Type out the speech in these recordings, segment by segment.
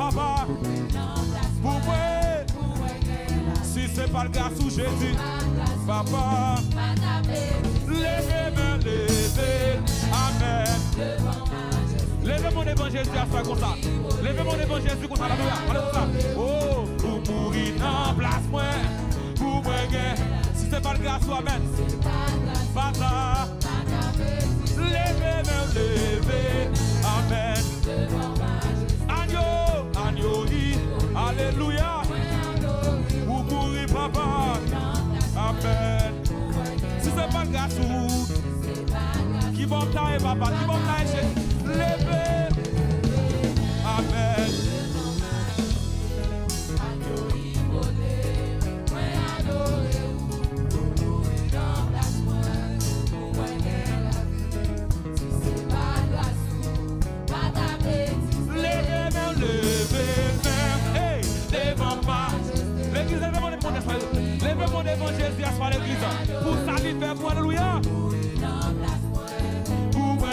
papa. Pour moi, si c'est pas le cas sous Jésus, papa. Levez-moi, levez, amen. Levez mon évangile à faire comme ça. Levez mon évangile comme ça. Allez comme ça. Oh, pour mourir dans place moi, pour moi si c'est pas le cas soit amen. Papa. Levez-moi, levez, amen. Agneau, agneau, alléluia. Pour mourir papa, amen. Si c'est pas le cas qui va tailler papa, qui va tailler levez, amen. Levez mon évangile à l'église. Pour salir vers vous, alléluia. Pour moi,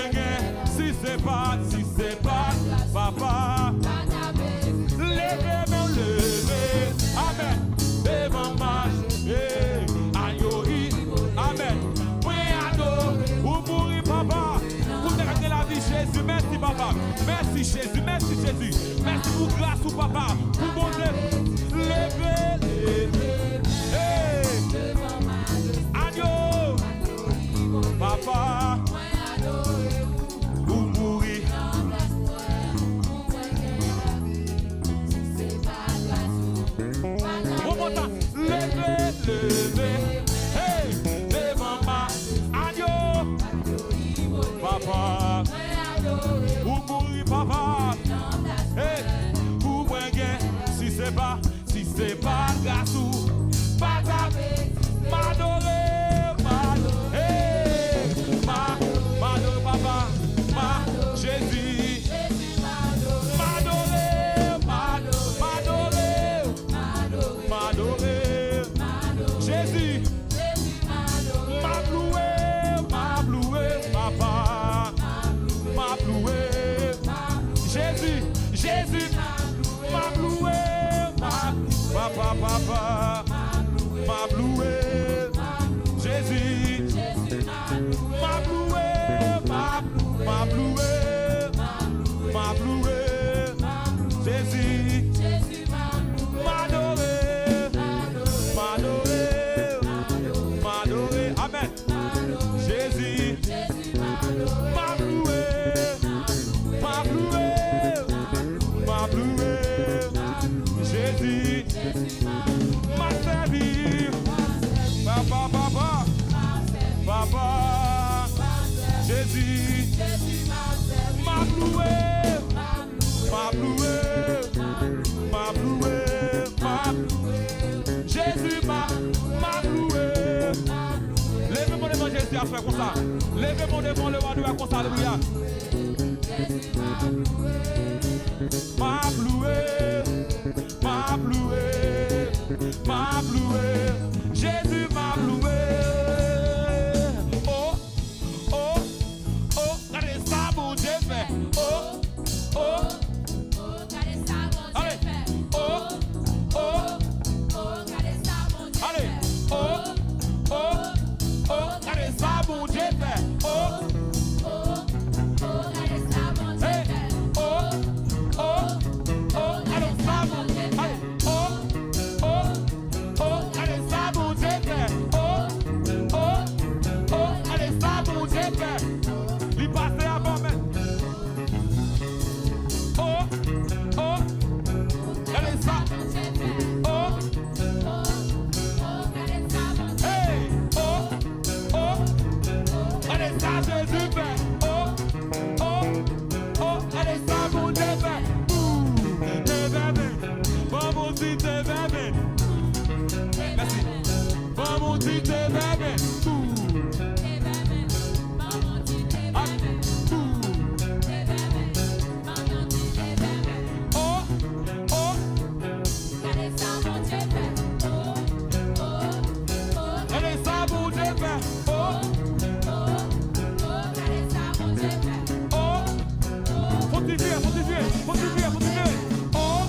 si c'est pas, papa. Levez mon levé. Amen. Devant marche. Aïe, amen. Oui, ado. Pour mourir, papa. Pour te rendre la vie, Jésus. Merci, papa. Merci, Jésus. Merci, Jésus. Merci pour grâce, ou papa. Pour mon Dieu. Levez, papa, pour mourir. Levez, levez, hey, devant ma agneau, papa, pour mourir, papa, hey, pour moi, si c'est pas garçon, pas m'adorer. Jésus, m'adorer, Jésus, m'ablouer, papa, m'ablouer, Jésus, m'ablouer, papa, m'ablouer, Jésus, m'ablouer, Jésus, m'adorer, amen. Jésus, m'ablouer, Jésus, m'asservir, papa, Jésus, m'ablouer, Jésus, m'ablouer. Levez mon évangile à faire comme ça. Levez mon évangile comme ça, alléluia. M'ablouer, Jésus m'ablouer. Oh, regardez ça, mon Dieu fait. Allez, allez, regardez ça, mon Dieu fait. Il passe avant même. Regardez ça. Hey, regardez ça, Jésus fait. Regardez ça, mon Dieu fait. T'es bébé. Vamos dire t'es bébé. Merci. Vamos dire t'es bébé. Continuez. Oh,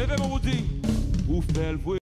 Levez-moi, vous dites, vous faites le